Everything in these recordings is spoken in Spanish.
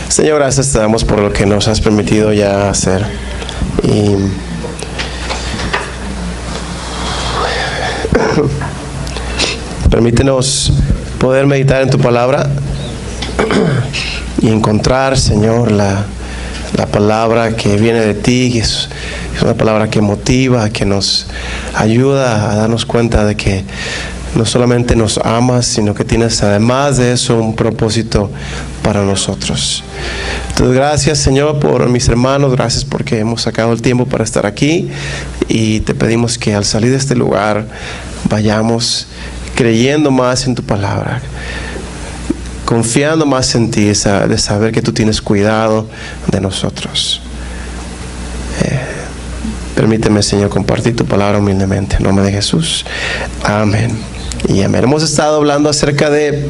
Señor, gracias te damos por lo que nos has permitido ya hacer. Y permítenos poder meditar en tu palabra y encontrar, Señor, la palabra que viene de ti, que es una palabra que motiva, que nos ayuda a darnos cuenta de que no solamente nos amas, sino que tienes además de eso un propósito para nosotros. Entonces, gracias, Señor, por mis hermanos, gracias porque hemos sacado el tiempo para estar aquí, y te pedimos que al salir de este lugar vayamos creyendo más en tu palabra, confiando más en ti, de saber que tú tienes cuidado de nosotros. Permíteme, Señor, compartir tu palabra humildemente. En nombre de Jesús. Amén. Y amén. Hemos estado hablando acerca de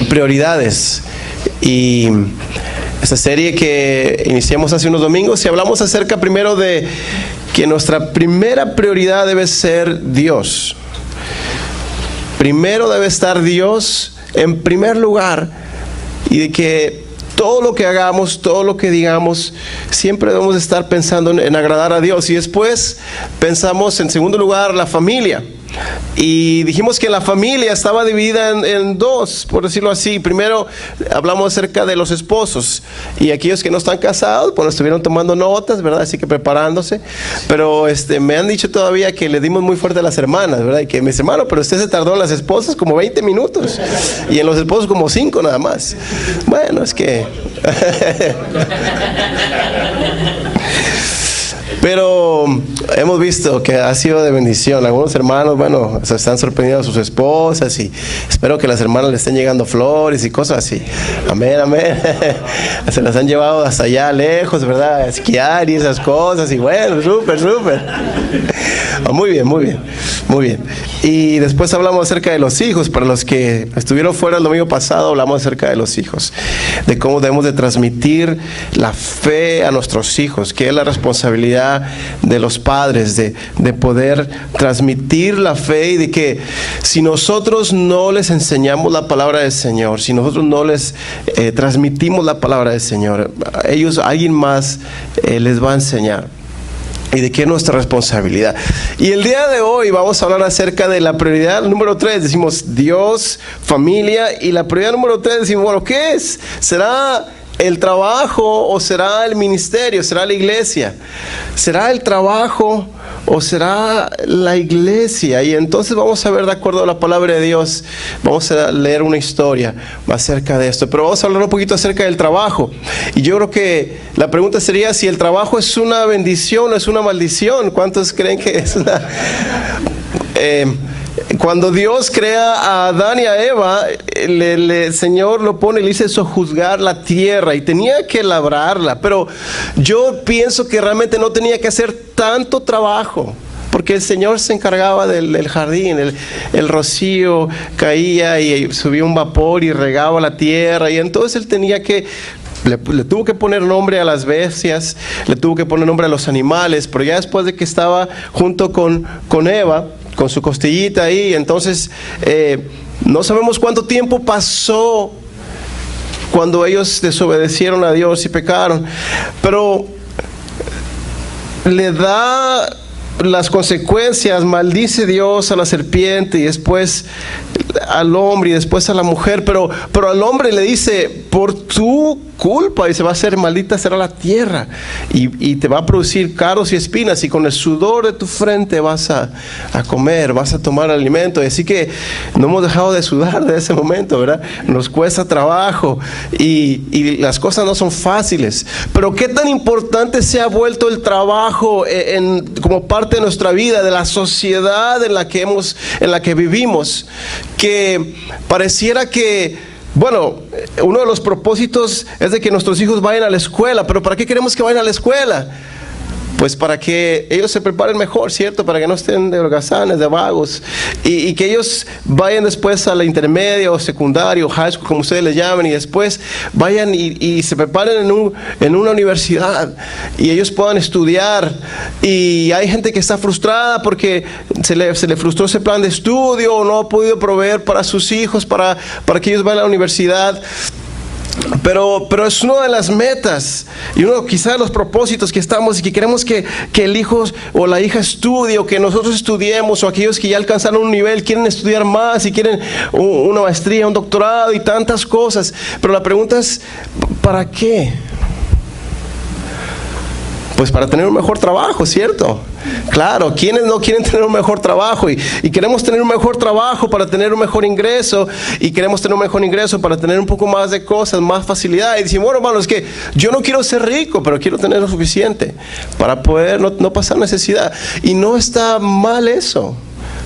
prioridades. Y esta serie que iniciamos hace unos domingos, y hablamos acerca primero de que nuestra primera prioridad debe ser Dios. Primero debe estar Dios en primer lugar, y de que todo lo que hagamos, todo lo que digamos, siempre debemos estar pensando en agradar a Dios. Y después pensamos en segundo lugar la familia. Y dijimos que la familia estaba dividida en dos, por decirlo así. Primero hablamos acerca de los esposos, y aquellos que no están casados, pues estuvieron tomando notas, ¿verdad? Así que preparándose. Pero me han dicho todavía que le dimos muy fuerte a las hermanas, ¿verdad? Y que mis hermanos, pero usted se tardó en las esposas como 20 minutos y en los esposos como 5 nada más. Bueno, es que pero hemos visto que ha sido de bendición. Algunos hermanos, bueno, se están sorprendiendo a sus esposas, y espero que las hermanas le estén llegando flores y cosas así. Amén, amén. Se las han llevado hasta allá lejos, ¿verdad? A esquiar y esas cosas, y bueno, súper, súper. Muy bien, muy bien, muy bien. Y después hablamos acerca de los hijos. Para los que estuvieron fuera el domingo pasado, hablamos acerca de los hijos, de cómo debemos de transmitir la fe a nuestros hijos, que es la responsabilidad de los padres, de poder transmitir la fe, y de que si nosotros no les enseñamos la palabra del Señor, si nosotros no les transmitimos la palabra del Señor, alguien más les va a enseñar. Y de qué es nuestra responsabilidad. Y el día de hoy vamos a hablar acerca de la prioridad número 3. Decimos Dios, familia, y la prioridad número 3 decimos, bueno, ¿qué es? ¿Será el trabajo o será el ministerio? ¿Será la iglesia? ¿Será el trabajo o será la iglesia? Y entonces vamos a ver, de acuerdo a la palabra de Dios, vamos a leer una historia acerca de esto. Pero vamos a hablar un poquito acerca del trabajo. Y yo creo que la pregunta sería si el trabajo es una bendición o es una maldición. ¿Cuántos creen que es una... Cuando Dios crea a Adán y a Eva, el Señor lo pone y le dice sojuzgar la tierra, y tenía que labrarla. Pero yo pienso que realmente no tenía que hacer tanto trabajo, porque el Señor se encargaba del jardín. El rocío caía y subía un vapor y regaba la tierra, y entonces Él tenía que... Le tuvo que poner nombre a las bestias, le tuvo que poner nombre a los animales. Pero ya después de que estaba junto con Eva, con su costillita ahí, entonces no sabemos cuánto tiempo pasó cuando ellos desobedecieron a Dios y pecaron, pero le da las consecuencias. Maldice Dios a la serpiente, y después al hombre, y después a la mujer, pero al hombre le dice, por tu culpa, y se va a hacer maldita será la tierra, y te va a producir cardos y espinas, y con el sudor de tu frente vas a comer, vas a tomar alimento. Y así que no hemos dejado de sudar de ese momento, ¿verdad? Nos cuesta trabajo, y las cosas no son fáciles. Pero qué tan importante se ha vuelto el trabajo como parte de nuestra vida, de la sociedad en la que vivimos, que pareciera que, bueno, uno de los propósitos es de que nuestros hijos vayan a la escuela. Pero ¿para qué queremos que vayan a la escuela? Pues para que ellos se preparen mejor, ¿cierto? Para que no estén de holgazanes, de vagos, y que ellos vayan después a la intermedia o secundaria o high school, como ustedes les llaman, y después vayan y se preparen en una universidad, y ellos puedan estudiar. Y hay gente que está frustrada porque se le frustró ese plan de estudio, o no ha podido proveer para sus hijos para que ellos vayan a la universidad. Pero es una de las metas y uno quizás de los propósitos que estamos y que queremos que el hijo o la hija estudie, o que nosotros estudiemos, o aquellos que ya alcanzaron un nivel quieren estudiar más y quieren una maestría, un doctorado y tantas cosas. Pero la pregunta es, ¿para qué? Pues para tener un mejor trabajo, ¿cierto? Claro, ¿quiénes no quieren tener un mejor trabajo? Y queremos tener un mejor trabajo para tener un mejor ingreso, y queremos tener un mejor ingreso para tener un poco más de cosas, más facilidad. Y decimos, bueno, hermano, es que yo no quiero ser rico, pero quiero tener lo suficiente para poder no pasar necesidad. Y no está mal eso,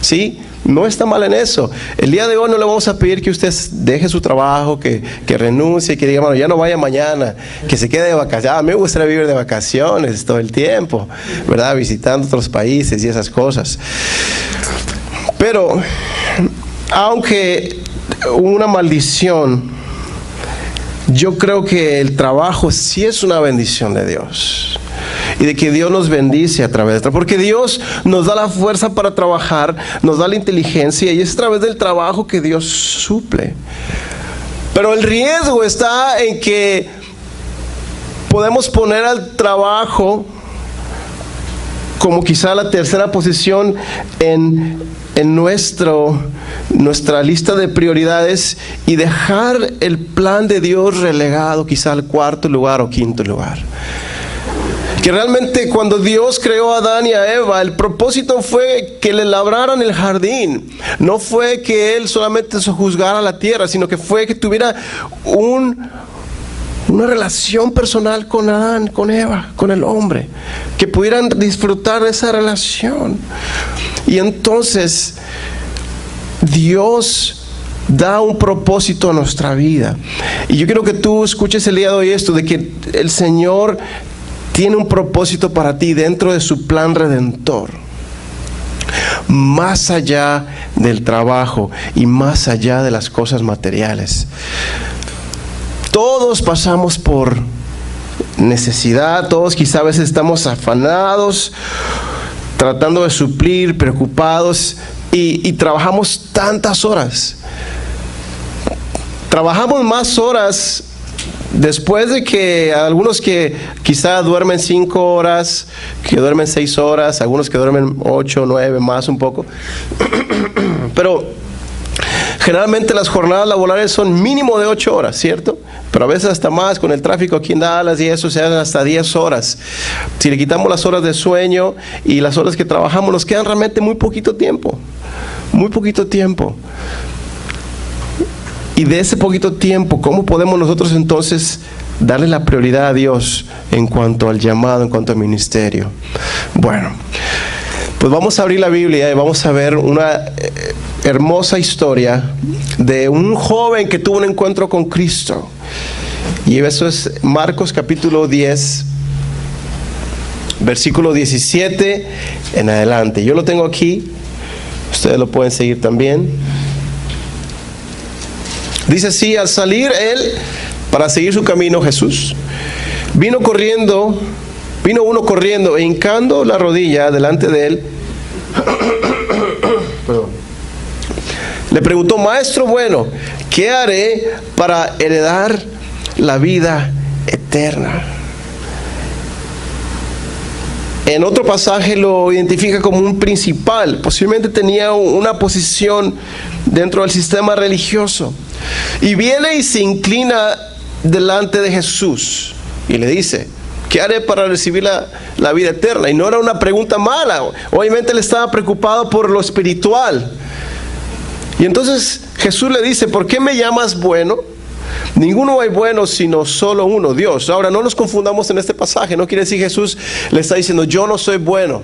¿sí? No está mal en eso. El día de hoy no le vamos a pedir que usted deje su trabajo, que renuncie, que diga, bueno, ya no vaya mañana, que se quede de vacaciones. A mí me gustaría vivir de vacaciones todo el tiempo, ¿verdad? Visitando otros países y esas cosas. Pero, aunque una maldición, yo creo que el trabajo sí es una bendición de Dios. Y de que Dios nos bendice a través de esto, porque Dios nos da la fuerza para trabajar, nos da la inteligencia, y es a través del trabajo que Dios suple. Pero el riesgo está en que podemos poner al trabajo como quizá la tercera posición en nuestra lista de prioridades, y dejar el plan de Dios relegado quizá al cuarto lugar o quinto lugar. Que realmente cuando Dios creó a Adán y a Eva, el propósito fue que le labraran el jardín. No fue que Él solamente sojuzgara la tierra, sino que fue que tuviera una relación personal con Adán, con Eva, con el hombre. Que pudieran disfrutar de esa relación. Y entonces Dios da un propósito a nuestra vida. Y yo quiero que tú escuches el día de hoy esto, de que el Señor tiene un propósito para ti dentro de su plan redentor, más allá del trabajo y más allá de las cosas materiales. Todos pasamos por necesidad, todos quizá a veces estamos afanados, tratando de suplir, preocupados, y trabajamos tantas horas. Trabajamos más horas después de que algunos que quizá duermen 5 horas, que duermen 6 horas, algunos que duermen 8, 9, más un poco. Pero generalmente las jornadas laborales son mínimo de 8 horas, ¿cierto? Pero a veces hasta más, con el tráfico aquí en Dallas y eso, se hacen hasta 10 horas. Si le quitamos las horas de sueño y las horas que trabajamos, nos quedan realmente muy poquito tiempo. Muy poquito tiempo. Y de ese poquito tiempo, ¿cómo podemos nosotros entonces darle la prioridad a Dios en cuanto al llamado, en cuanto al ministerio? Bueno, pues vamos a abrir la Biblia y vamos a ver una hermosa historia de un joven que tuvo un encuentro con Cristo. Y eso es Marcos capítulo 10, versículo 17 en adelante. Yo lo tengo aquí, ustedes lo pueden seguir también. Dice así: al salir él para seguir su camino, Jesús, vino uno corriendo e hincando la rodilla delante de él. Le preguntó: Maestro bueno, ¿qué haré para heredar la vida eterna? En otro pasaje lo identifica como un principal. Posiblemente tenía una posición dentro del sistema religioso. Y viene y se inclina delante de Jesús y le dice: ¿qué haré para recibir la vida eterna? Y no era una pregunta mala. Obviamente él estaba preocupado por lo espiritual. Y entonces Jesús le dice: ¿por qué me llamas bueno? Ninguno hay bueno sino solo uno, Dios. Ahora, no nos confundamos en este pasaje. No quiere decir Jesús le está diciendo: yo no soy bueno.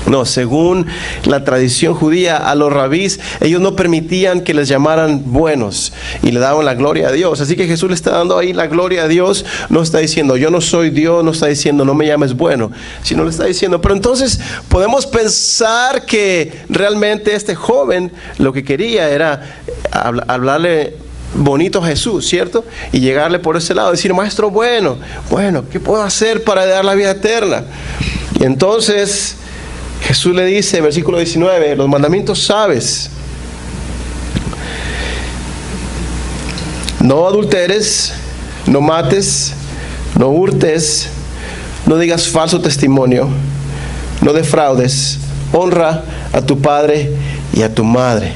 No, según la tradición judía, a los rabís, ellos no permitían que les llamaran buenos y le daban la gloria a Dios. Así que Jesús le está dando ahí la gloria a Dios. No está diciendo: yo no soy Dios, no está diciendo: no me llames bueno, sino le está diciendo. Pero entonces podemos pensar que realmente este joven lo que quería era hablarle bonito a Jesús, ¿cierto? Y llegarle por ese lado, decir: Maestro bueno, ¿qué puedo hacer para dar la vida eterna? Y entonces Jesús le dice, versículo 19, los mandamientos sabes: no adulteres, no mates, no hurtes, no digas falso testimonio, no defraudes, honra a tu padre y a tu madre.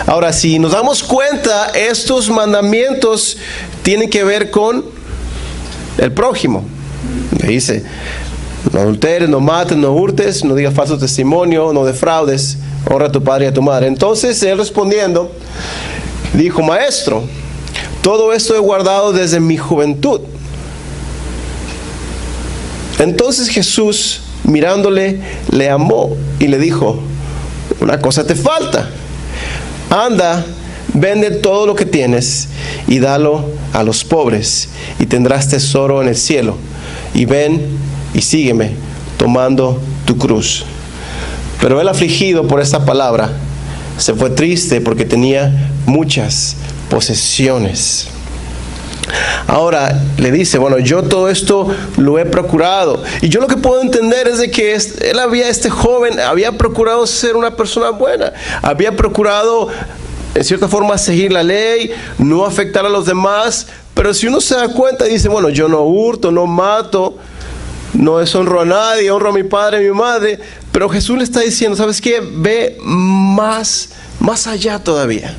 Ahora, si nos damos cuenta, estos mandamientos tienen que ver con el prójimo. Le dice, no adulteres, no mates, no hurtes, no digas falso testimonio, no defraudes, honra a tu padre y a tu madre. Entonces él respondiendo, dijo, maestro, todo esto he guardado desde mi juventud. Entonces Jesús, mirándole, le amó y le dijo, una cosa te falta. Anda, vende todo lo que tienes y dalo a los pobres, y tendrás tesoro en el cielo. Y ven y sígueme, tomando tu cruz. Pero él, afligido por esta palabra, se fue triste porque tenía muchas posesiones. Ahora le dice, bueno, yo todo esto lo he procurado. Y yo lo que puedo entender es de que este joven había procurado ser una persona buena. Había procurado, en cierta forma, seguir la ley, no afectar a los demás. Pero si uno se da cuenta, dice, bueno, yo no hurto, no mato, no deshonro a nadie, honro a mi padre y a mi madre. Pero Jesús le está diciendo, ¿sabes qué? Ve más allá todavía.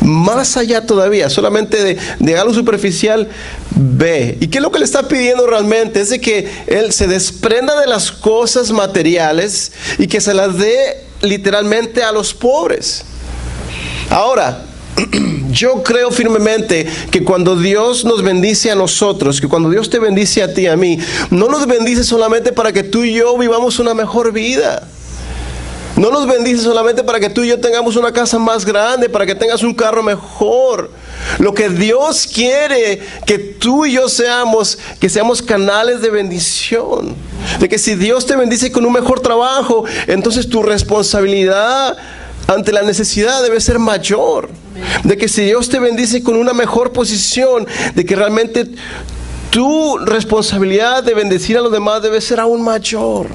Más allá todavía, solamente de algo superficial, ve. ¿Y qué es lo que le está pidiendo realmente? Es de que él se desprenda de las cosas materiales y que se las dé literalmente a los pobres. Ahora, yo creo firmemente que cuando Dios nos bendice a nosotros, que cuando Dios te bendice a ti y a mí, no nos bendice solamente para que tú y yo vivamos una mejor vida. No nos bendice solamente para que tú y yo tengamos una casa más grande, para que tengas un carro mejor. Lo que Dios quiere que tú y yo seamos, que seamos canales de bendición. De que si Dios te bendice con un mejor trabajo, entonces tu responsabilidad ante la necesidad debe ser mayor. De que si Dios te bendice con una mejor posición, de que realmente tu responsabilidad de bendecir a los demás debe ser aún mayor.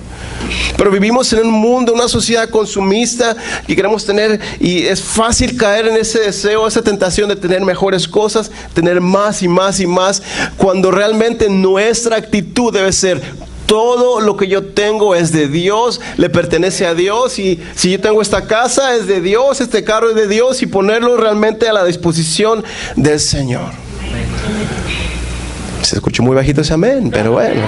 Pero vivimos en un mundo, una sociedad consumista que queremos tener, y es fácil caer en ese deseo, esa tentación de tener mejores cosas, tener más y más y más, cuando realmente nuestra actitud debe ser: todo lo que yo tengo es de Dios, le pertenece a Dios, y si yo tengo esta casa es de Dios, este carro es de Dios, y ponerlo realmente a la disposición del Señor. Se escuchó muy bajito ese amén, pero bueno.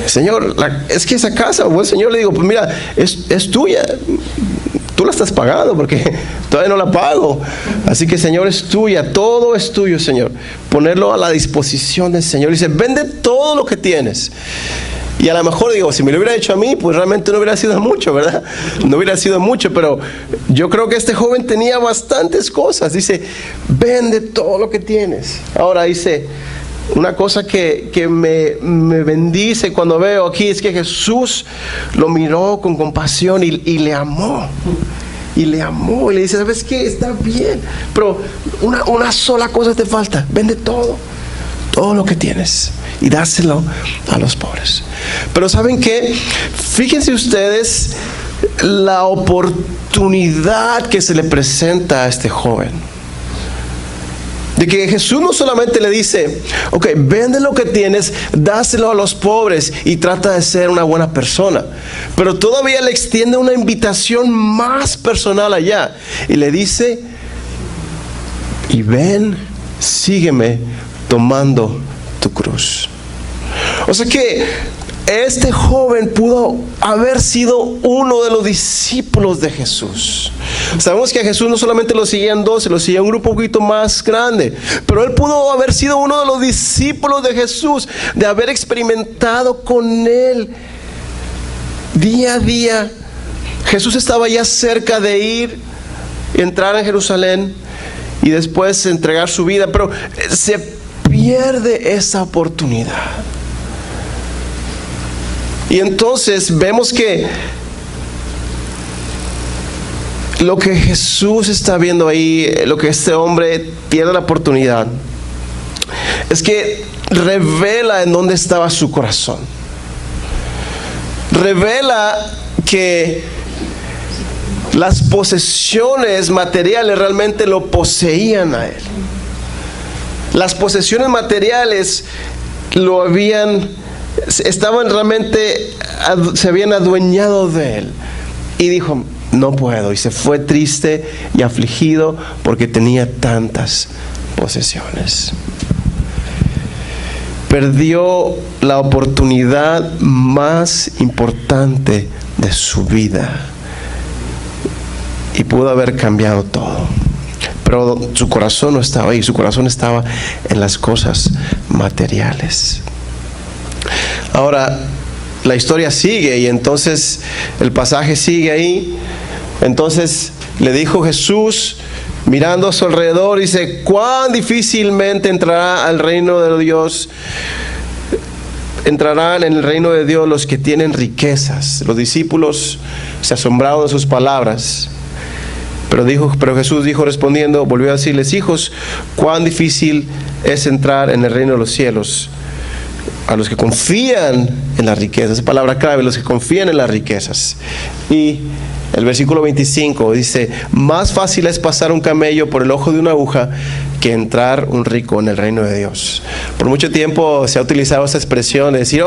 Señor, es que esa casa, buen Señor, le digo, pues mira, es tuya. Tú la estás pagando porque todavía no la pago. Así que, Señor, es tuya, todo es tuyo, Señor. Ponerlo a la disposición del Señor. Dice, vende todo lo que tienes. Y a lo mejor digo, si me lo hubiera hecho a mí, pues realmente no hubiera sido mucho, ¿verdad? No hubiera sido mucho, pero yo creo que este joven tenía bastantes cosas. Dice, vende todo lo que tienes. Ahora dice, una cosa que me bendice cuando veo aquí es que Jesús lo miró con compasión y le amó. Y le amó y le dice, ¿sabes qué? Está bien, pero una sola cosa te falta. Vende todo lo que tienes y dáselo a los pobres. Pero ¿saben qué? Fíjense ustedes la oportunidad que se le presenta a este joven. De que Jesús no solamente le dice, ok, vende lo que tienes, dáselo a los pobres y trata de ser una buena persona. Pero todavía le extiende una invitación más personal allá. Y le dice, y ven, sígueme tomando tu cruz. O sea que este joven pudo haber sido uno de los discípulos de Jesús. Sabemos que a Jesús no solamente lo seguían 12, lo seguía un grupo un poquito más grande, pero él pudo haber sido uno de los discípulos de Jesús, de haber experimentado con él día a día. Jesús estaba ya cerca de ir, entrar en Jerusalén y después entregar su vida, pero se pierde esa oportunidad. Y entonces vemos que lo que Jesús está viendo ahí, lo que este hombre pierde la oportunidad, es que revela en dónde estaba su corazón. Revela que las posesiones materiales realmente lo poseían a él. Las posesiones materiales estaban realmente, se habían adueñado de él. Y dijo, no puedo. Y se fue triste y afligido porque tenía tantas posesiones. Perdió la oportunidad más importante de su vida. Y pudo haber cambiado todo. Pero su corazón no estaba ahí. Su corazón estaba en las cosas materiales. Ahora, la historia sigue y entonces el pasaje sigue ahí. Entonces le dijo Jesús, mirando a su alrededor, dice, cuán difícilmente entrarán en el reino de Dios los que tienen riquezas. Los discípulos se asombraron de sus palabras. Pero Jesús dijo respondiendo, volvió a decirles, hijos, cuán difícil es entrar en el reino de los cielos a los que confían en las riquezas. Esa palabra clave, los que confían en las riquezas. Y el versículo 25 dice, más fácil es pasar un camello por el ojo de una aguja que entrar un rico en el reino de Dios. Por mucho tiempo se ha utilizado esta expresión de decir,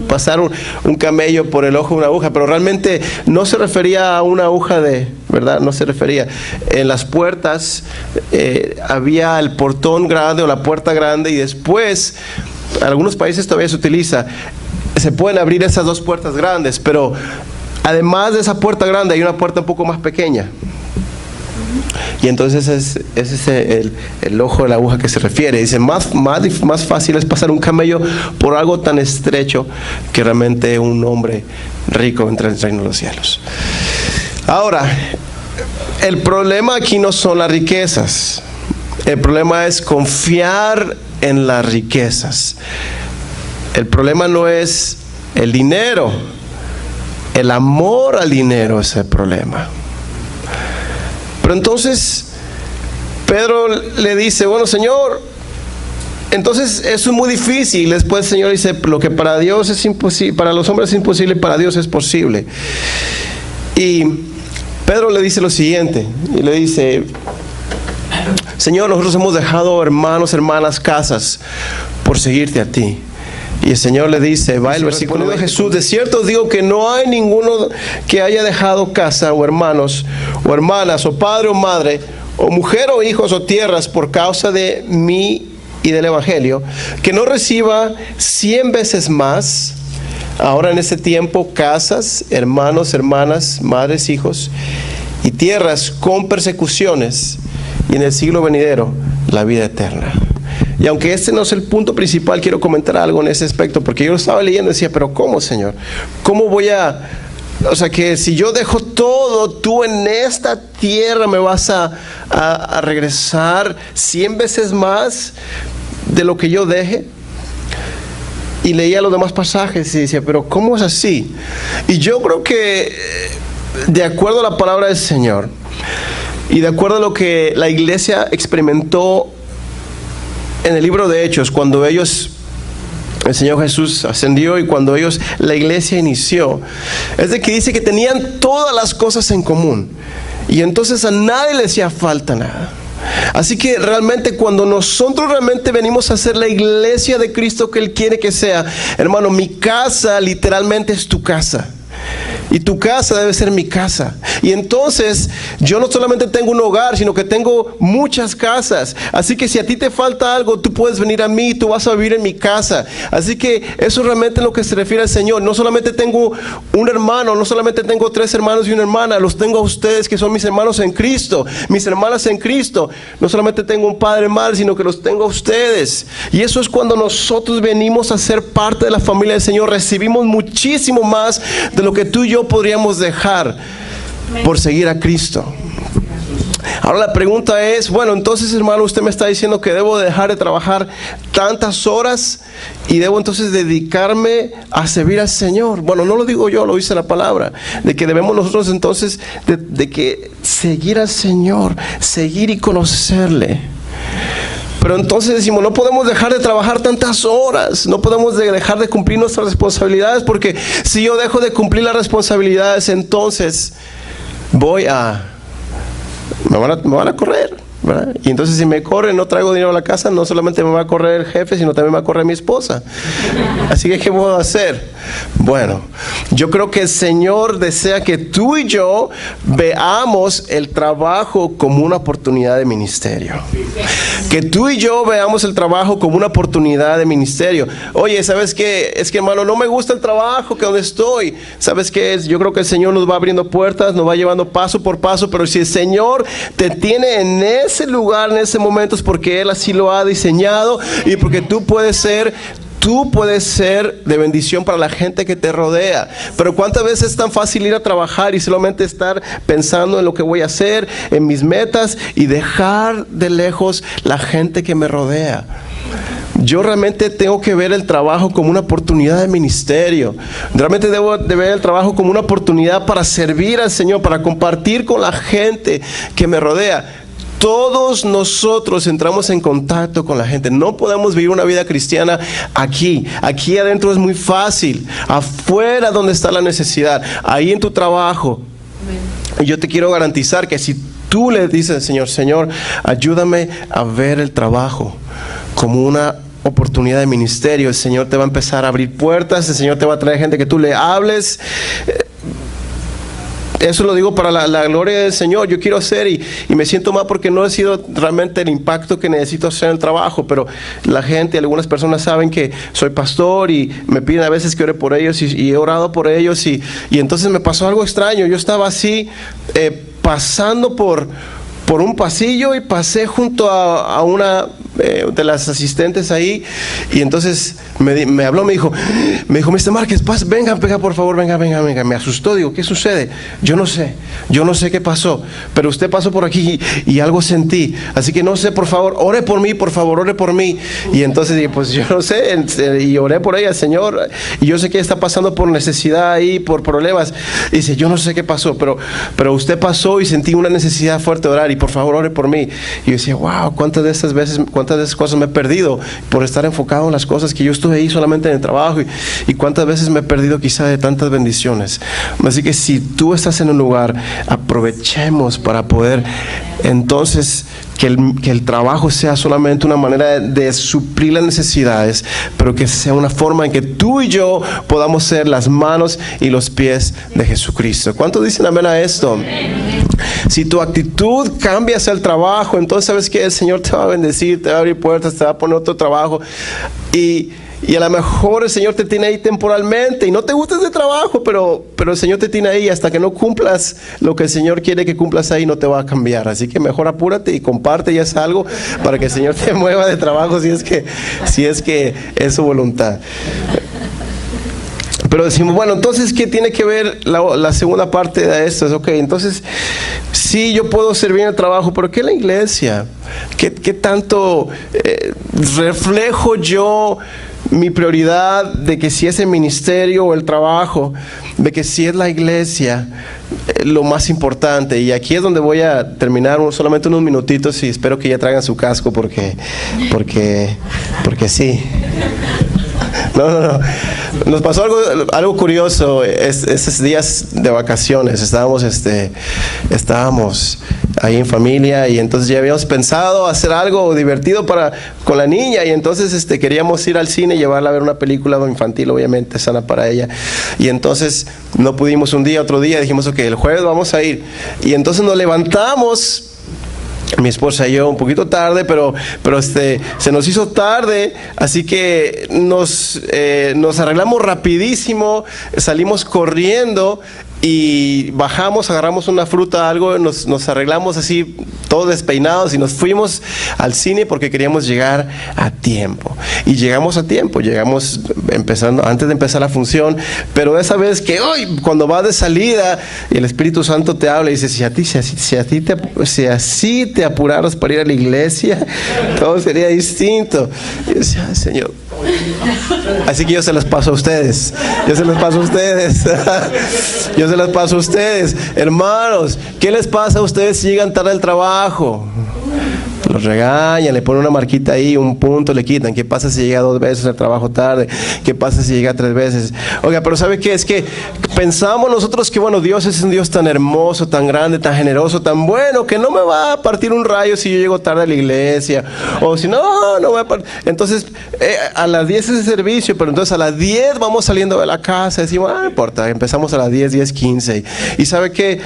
pasar un camello por el ojo de una aguja, pero realmente no se refería a una aguja ¿verdad? No se refería. En las puertas había el portón grande o la puerta grande y después, en algunos países todavía se utiliza, se pueden abrir esas dos puertas grandes, pero además de esa puerta grande hay una puerta un poco más pequeña. Y entonces ese es el ojo de la aguja que se refiere. Dice, más fácil es pasar un camello por algo tan estrecho que realmente un hombre rico entra en el reino de los cielos. Ahora, el problema aquí no son las riquezas. El problema es confiar en las riquezas. El problema no es el dinero. El amor al dinero es el problema. Pero entonces Pedro le dice, bueno, Señor, entonces eso es muy difícil. Después el Señor dice, lo que para Dios es imposible, para los hombres es imposible, para Dios es posible. Y Pedro le dice lo siguiente, y le dice, Señor, nosotros hemos dejado hermanos, hermanas, casas por seguirte a ti. Y el Señor le dice, va el versículo de Jesús, de cierto os digo que no hay ninguno que haya dejado casa o hermanos o hermanas o padre o madre o mujer o hijos o tierras por causa de mí y del Evangelio, que no reciba 100 veces más, ahora en este tiempo, casas, hermanos, hermanas, madres, hijos y tierras con persecuciones, y en el siglo venidero la vida eterna. Y aunque este no es el punto principal, quiero comentar algo en ese aspecto, porque yo lo estaba leyendo y decía, pero ¿cómo, Señor? ¿Cómo voy a...? O sea, que si yo dejo todo, tú en esta tierra me vas a regresar 100 veces más de lo que yo deje. Y leía los demás pasajes y decía, pero ¿cómo es así? Y yo creo que, de acuerdo a la palabra del Señor, y de acuerdo a lo que la iglesia experimentó en el libro de Hechos, cuando el Señor Jesús ascendió y cuando la iglesia inició, es de que dice que tenían todas las cosas en común. Y entonces a nadie le hacía falta nada. Así que realmente cuando nosotros realmente venimos a ser la iglesia de Cristo que Él quiere que sea, hermano, mi casa literalmente es tu casa. Y tu casa debe ser mi casa. Y entonces yo no solamente tengo un hogar, sino que tengo muchas casas. Así que si a ti te falta algo, tú puedes venir a mí y tú vas a vivir en mi casa. Así que eso realmente es lo que se refiere al Señor. No solamente tengo un hermano, no solamente tengo 3 hermanos y una hermana, los tengo a ustedes que son mis hermanos en Cristo, mis hermanas en Cristo. No solamente tengo un padre y madre, sino que los tengo a ustedes. Y eso es cuando nosotros venimos a ser parte de la familia del Señor. Recibimos muchísimo más de lo que tú y yo podríamos dejar por seguir a Cristo. Ahora la pregunta es, bueno, entonces, hermano, usted me está diciendo que debo dejar de trabajar tantas horas y debo entonces dedicarme a servir al Señor. Bueno, no lo digo yo, lo dice la palabra, de que debemos nosotros entonces de que seguir al Señor, seguir y conocerle. Pero entonces decimos, no podemos dejar de trabajar tantas horas, no podemos dejar de cumplir nuestras responsabilidades, porque si yo dejo de cumplir las responsabilidades, entonces me van a correr, ¿verdad? Y entonces si me corren, no traigo dinero a la casa, no solamente me va a correr el jefe, sino también me va a correr mi esposa. Así que, ¿qué puedo hacer? Bueno, yo creo que el Señor desea que tú y yo veamos el trabajo como una oportunidad de ministerio. Que tú y yo veamos el trabajo como una oportunidad de ministerio. Oye, ¿sabes qué? Es que, hermano, no me gusta el trabajo que donde estoy. ¿Sabes qué? Yo creo que el Señor nos va abriendo puertas, nos va llevando paso por paso, pero si el Señor te tiene en ese lugar, en ese momento, es porque Él así lo ha diseñado y porque tú puedes ser de bendición para la gente que te rodea. Pero ¿cuántas veces es tan fácil ir a trabajar y solamente estar pensando en lo que voy a hacer, en mis metas, y dejar de lejos la gente que me rodea? Yo realmente tengo que ver el trabajo como una oportunidad de ministerio. Realmente debo de ver el trabajo como una oportunidad para servir al Señor, para compartir con la gente que me rodea. Todos nosotros entramos en contacto con la gente. No podemos vivir una vida cristiana aquí. Aquí adentro es muy fácil. Afuera donde está la necesidad. Ahí en tu trabajo. Y yo te quiero garantizar que si tú le dices al Señor, Señor, ayúdame a ver el trabajo como una oportunidad de ministerio, el Señor te va a empezar a abrir puertas. El Señor te va a traer gente que tú le hables. Eso lo digo para la gloria del Señor. Yo quiero hacer y me siento mal porque no he sido realmente el impacto que necesito hacer en el trabajo, pero la gente, algunas personas saben que soy pastor y me piden a veces que ore por ellos y he orado por ellos y entonces me pasó algo extraño. Yo estaba así pasando por un pasillo y pasé junto a una de las asistentes ahí y entonces me habló, me dijo, Mr. Márquez, venga por favor, venga. Me asustó, digo, ¿qué sucede? Yo no sé qué pasó, pero usted pasó por aquí y algo sentí, así que no sé, por favor, ore por mí, por favor, ore por mí. Y entonces dije, pues yo no sé, y oré por ella, Señor, y yo sé que ella está pasando por necesidad ahí, por problemas. Y dice, yo no sé qué pasó, pero usted pasó y sentí una necesidad fuerte de orar y por favor ore por mí. Y yo decía, wow, cuántas de esas cosas me he perdido por estar enfocado en las cosas que yo estuve ahí solamente en el trabajo y cuántas veces me he perdido quizá de tantas bendiciones. Así que si tú estás en un lugar, aprovechemos para poder entonces que el trabajo sea solamente una manera de suplir las necesidades, pero que sea una forma en que tú y yo podamos ser las manos y los pies de Jesucristo. ¿Cuántos dicen amén a esto? Si tu actitud cambia hacia el trabajo, entonces sabes que el Señor te va a bendecir, te va a abrir puertas, te va a poner otro trabajo y a lo mejor el Señor te tiene ahí temporalmente y no te gusta ese trabajo, pero el Señor te tiene ahí hasta que no cumplas lo que el Señor quiere que cumplas ahí, no te va a cambiar. Así que mejor apúrate y comparte y haz algo para que el Señor te mueva de trabajo si es que es su voluntad. Pero decimos, bueno, entonces, ¿qué tiene que ver la segunda parte de esto? Es, ok, entonces, sí, yo puedo servir en el trabajo, pero ¿qué es la iglesia? ¿Qué tanto reflejo yo mi prioridad de que si es el ministerio o el trabajo, de que si es la iglesia lo más importante? Y aquí es donde voy a terminar solamente unos minutitos y espero que ya traigan su casco porque sí. No. Nos pasó algo curioso esos días de vacaciones. Estábamos ahí en familia y entonces ya habíamos pensado hacer algo divertido con la niña y entonces queríamos ir al cine y llevarla a ver una película infantil, obviamente sana para ella. Y entonces no pudimos un día, otro día, dijimos, ok, el jueves vamos a ir. Y entonces nos levantamos, mi esposa y yo, un poquito tarde, pero se nos hizo tarde, así que nos arreglamos rapidísimo, salimos corriendo y bajamos, agarramos una fruta, algo, nos arreglamos así, todos despeinados y nos fuimos al cine porque queríamos llegar a tiempo. Y llegamos a tiempo, llegamos antes de empezar la función, pero esa vez que hoy, cuando vas de salida y el Espíritu Santo te habla y dice, si así te apuraras para ir a la iglesia, todo sería distinto. Y yo decía, ay, Señor. Así que yo se las paso a ustedes. Yo se las paso a ustedes. Hermanos, ¿qué les pasa a ustedes si llegan tarde al trabajo? Los regañan, le ponen una marquita ahí, un punto, le quitan. ¿Qué pasa si llega 2 veces al trabajo tarde? ¿Qué pasa si llega 3 veces? Oiga, pero ¿sabe qué? Es que pensamos nosotros que, bueno, Dios es un Dios tan hermoso, tan grande, tan generoso, tan bueno, que no me va a partir un rayo si yo llego tarde a la iglesia. O si no me va a partir. Entonces, a las 10 es el servicio, pero entonces a las 10 vamos saliendo de la casa. Decimos, no importa, empezamos a las 10:15. Y ¿sabe qué?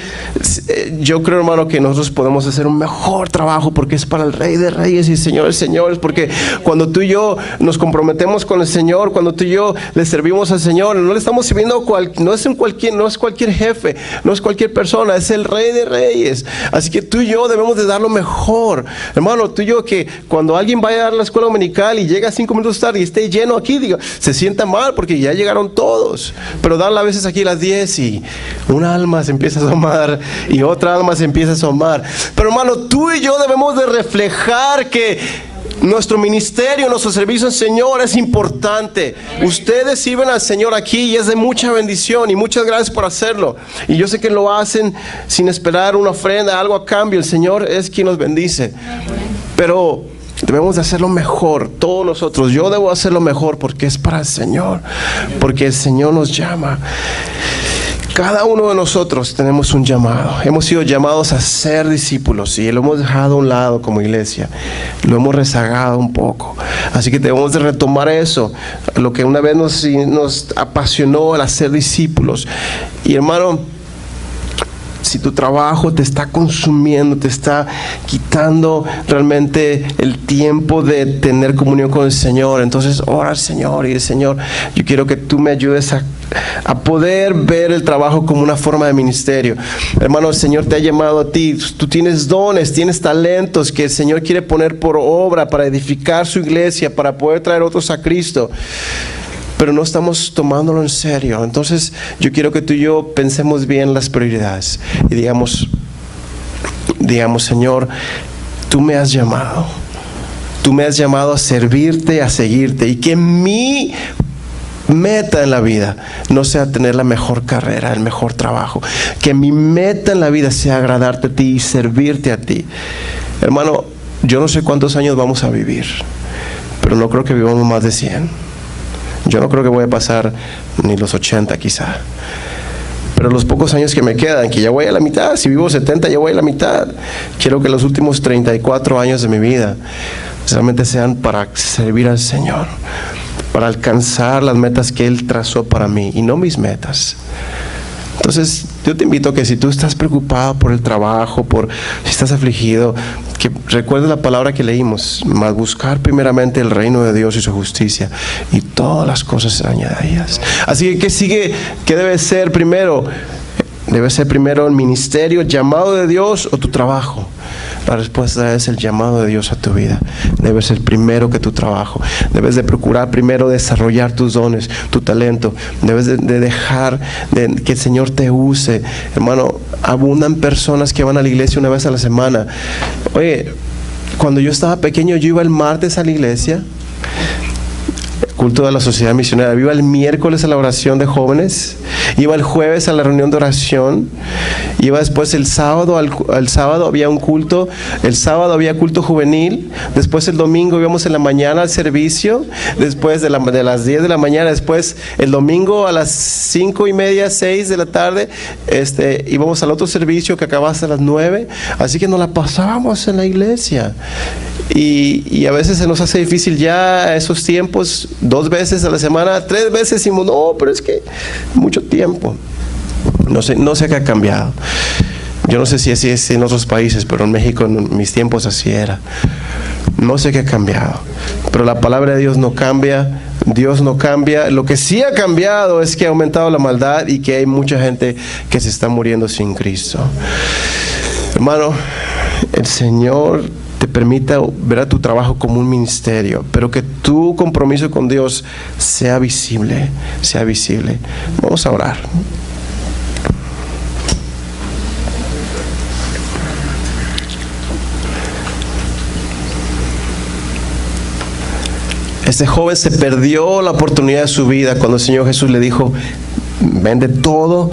Yo creo, hermano, que nosotros podemos hacer un mejor trabajo porque es para el Rey de Reyes y Señor de Señores, porque cuando tú y yo nos comprometemos con el Señor, cuando tú y yo le servimos al Señor, no le estamos sirviendo no es cualquier jefe, no es cualquier persona, es el Rey de Reyes. Así que tú y yo debemos de dar lo mejor. Hermano, tú y yo, que cuando alguien vaya a la escuela dominical y llega 5 minutos tarde y esté lleno aquí, diga, se sienta mal porque ya llegaron todos, pero dan a veces aquí las 10 y una alma se empieza a asomar y otra alma se empieza a asomar. Pero hermano, tú y yo debemos de reflejar que nuestro ministerio, nuestro servicio al Señor es importante. Ustedes sirven al Señor aquí y es de mucha bendición, y muchas gracias por hacerlo. Y yo sé que lo hacen sin esperar una ofrenda, algo a cambio. El Señor es quien nos bendice. Pero debemos de hacerlo mejor, todos nosotros. Yo debo hacerlo mejor porque es para el Señor, porque el Señor nos llama. Cada uno de nosotros tenemos un llamado. Hemos sido llamados a ser discípulos y lo hemos dejado a un lado como iglesia. Lo hemos rezagado un poco. Así que debemos de retomar eso, lo que una vez nos apasionó, el hacer discípulos. Y hermano, si tu trabajo te está consumiendo, te está quitando realmente el tiempo de tener comunión con el Señor, entonces ora al Señor y el Señor, yo quiero que tú me ayudes a poder ver el trabajo como una forma de ministerio. Hermano, el Señor te ha llamado a ti. Tú tienes dones, tienes talentos que el Señor quiere poner por obra para edificar su iglesia, para poder traer otros a Cristo, pero no estamos tomándolo en serio. Entonces yo quiero que tú y yo pensemos bien las prioridades y digamos, Señor, tú me has llamado a servirte, a seguirte, y que mi meta en la vida no sea tener la mejor carrera, el mejor trabajo, que mi meta en la vida sea agradarte a ti y servirte a ti. Hermano, yo no sé cuántos años vamos a vivir, pero no creo que vivamos más de 100. Yo no creo que voy a pasar ni los 80 quizá. Pero los pocos años que me quedan, que ya voy a la mitad, si vivo 70 ya voy a la mitad, quiero que los últimos 34 años de mi vida realmente sean para servir al Señor, para alcanzar las metas que Él trazó para mí y no mis metas. Entonces yo te invito a que si tú estás preocupado por el trabajo, si estás afligido, que recuerdes la palabra que leímos, más buscar primeramente el reino de Dios y su justicia, y todas las cosas serán añadidas. Así que, ¿qué sigue? ¿Qué debe ser primero? ¿Debe ser primero el ministerio, el llamado de Dios, o tu trabajo? La respuesta es el llamado de Dios a tu vida. Debe ser primero que tu trabajo. Debes de procurar primero desarrollar tus dones, tu talento. Debes de dejar que el Señor te use. Hermano, abundan personas que van a la iglesia una vez a la semana. Oye, cuando yo estaba pequeño, yo iba el martes a la iglesia, culto de la sociedad misionera, iba el miércoles a la oración de jóvenes, iba el jueves a la reunión de oración, iba después el sábado, el sábado había un culto, el sábado había culto juvenil, después el domingo íbamos en la mañana al servicio, después de las 10 de la mañana, después el domingo a las 5:30, 6 de la tarde, íbamos al otro servicio que acababa hasta las 9, así que nos la pasábamos en la iglesia. Y a veces se nos hace difícil ya esos tiempos, 2 veces a la semana, 3 veces, decimos, no, pero es que mucho tiempo. No sé qué ha cambiado. Yo no sé si así es en otros países, pero en México en mis tiempos así era. No sé qué ha cambiado, pero la palabra de Dios no cambia, Dios no cambia. Lo que sí ha cambiado es que ha aumentado la maldad y que hay mucha gente que se está muriendo sin Cristo. Hermano, el Señor te permita ver a tu trabajo como un ministerio, pero que tu compromiso con Dios sea visible, sea visible. Vamos a orar. Este joven se perdió la oportunidad de su vida cuando el Señor Jesús le dijo, vende todo,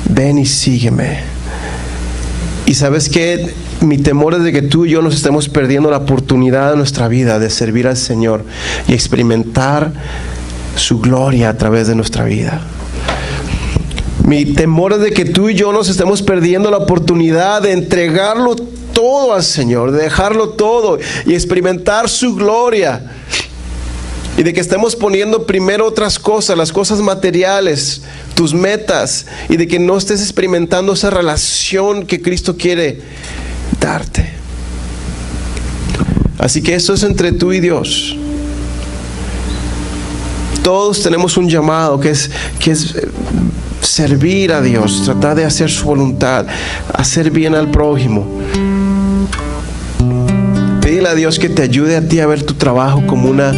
ven y sígueme. Y ¿sabes qué? mi temor es de que tú y yo nos estemos perdiendo la oportunidad de nuestra vida de servir al Señor y experimentar su gloria a través de nuestra vida. Mi temor es de que tú y yo nos estemos perdiendo la oportunidad de entregarlo todo al Señor, de dejarlo todo y experimentar su gloria. Y de que estemos poniendo primero otras cosas, las cosas materiales, tus metas, y de que no estés experimentando esa relación que Cristo quiere darte. Así que esto es entre tú y Dios. Todos tenemos un llamado que es servir a Dios, tratar de hacer su voluntad, hacer bien al prójimo. Pídele a Dios que te ayude a ti a ver tu trabajo como una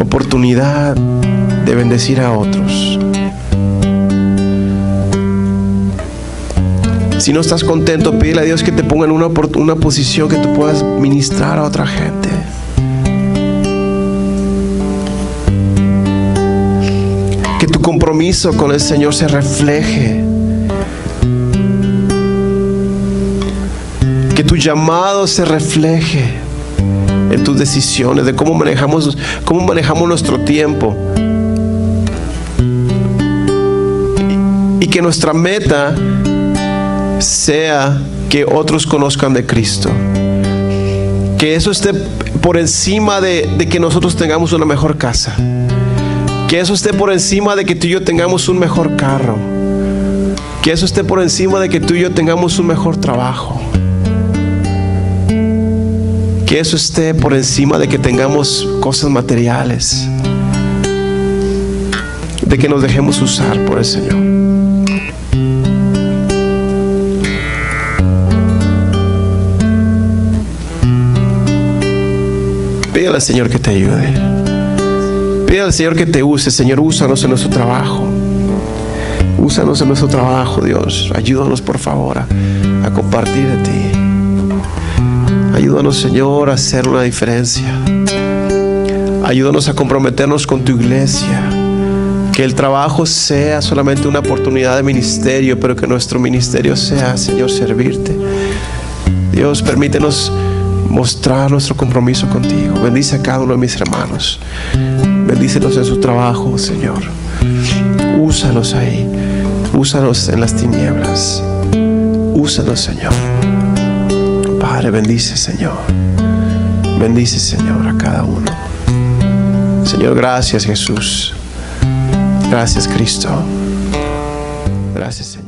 oportunidad de bendecir a otros. Si no estás contento, pídele a Dios que te ponga en una posición que tú puedas ministrar a otra gente. Que tu compromiso con el Señor se refleje. Que tu llamado se refleje en tus decisiones, de cómo manejamos nuestro tiempo. Y que nuestra meta sea que otros conozcan de Cristo. Que eso esté por encima de que nosotros tengamos una mejor casa. Que eso esté por encima de que tú y yo tengamos un mejor carro. Que eso esté por encima de que tú y yo tengamos un mejor trabajo. Que eso esté por encima de que tengamos cosas materiales. De que nos dejemos usar por el Señor. Pídele al Señor que te ayude. Pídele al Señor que te use. Señor, úsanos en nuestro trabajo. Úsanos en nuestro trabajo, Dios. Ayúdanos, por favor, a compartir de ti. Ayúdanos, Señor, a hacer una diferencia. Ayúdanos a comprometernos con tu iglesia. Que el trabajo sea solamente una oportunidad de ministerio, pero que nuestro ministerio sea, Señor, servirte. Dios, permítenos mostrar nuestro compromiso contigo. Bendice a cada uno de mis hermanos. Bendícelos en su trabajo, Señor. Úsalos ahí. Úsalos en las tinieblas. Úsalos, Señor. Padre, bendice, Señor. Bendice, Señor, a cada uno. Señor, gracias, Jesús. Gracias, Cristo. Gracias, Señor.